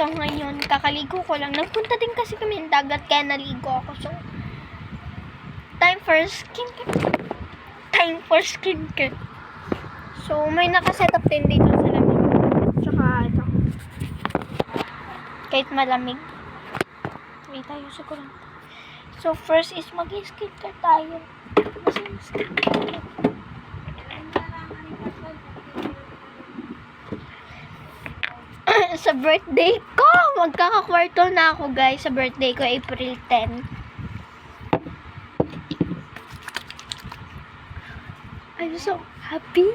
So, ngayon, kakaligo ko lang. Nagpunta din kasi kami ng dagat, kaya naligo ako. So, time for skincare. So, may nakaset up din dito sa lamig. Tsaka, ito. Kahit malamig. Wait tayo sa kurang. So, first is mag-skincare tayo. Skincare. Sa birthday ko, magkakakwarto na ako, guys. Sa birthday ko, April 10. I'm so happy.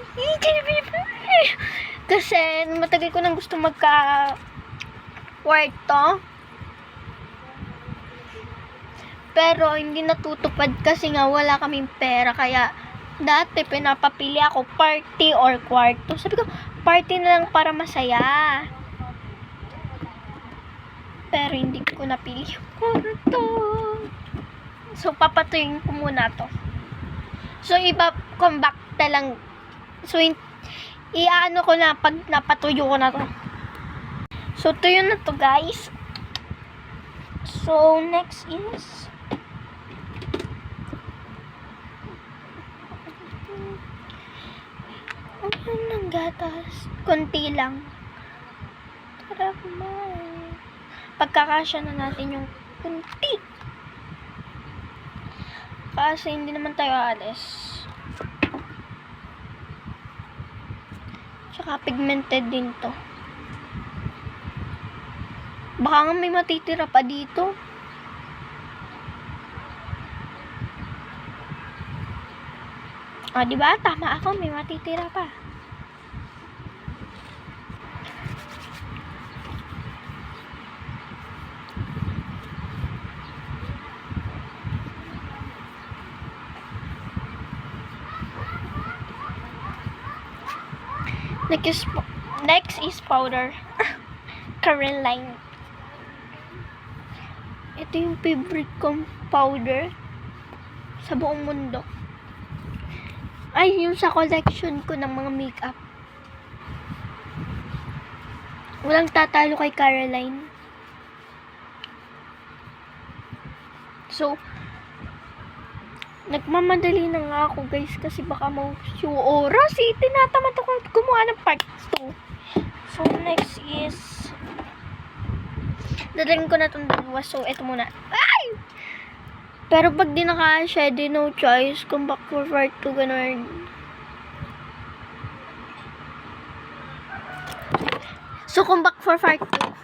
Kasi, matagal ko nang gusto magka-kwarto. Pero, hindi natutupad kasi nga wala kaming pera. Kaya, dati pinapapili ako party or kwarto. Sabi ko, party na lang para masaya. Pero hindi ko napili yung kwarto. So, papatuyin ko muna to. So, come back na lang. So, iaano ko na pag napatuyo ko na to. So, tuyo na to, guys. So, next is ano ng gatas? Kunti lang. Tara, kumain. Pagkakasya na natin yung kunti. Kasi hindi naman tayo alis. Tsaka pigmented din to. Baka nga may matitira pa dito. Ah, diba? Tama ako, may matitira pa. Next is powder. Caroline. Ito yung favorite kong powder sa buong mundo. Ay, yung sa collection ko ng mga makeup. Walang tatalo kay Caroline. So, nagmamadali na nga ako, guys, kasi baka maubos yung oras. Tinatamad ako gumawa ng part 2. So, next is dadalhin ko na itong dalawa. So, ito muna. Ay! Pero pag di naka-shade, no choice. Come back for part 2, ganun. So, come back for part 2. Bye!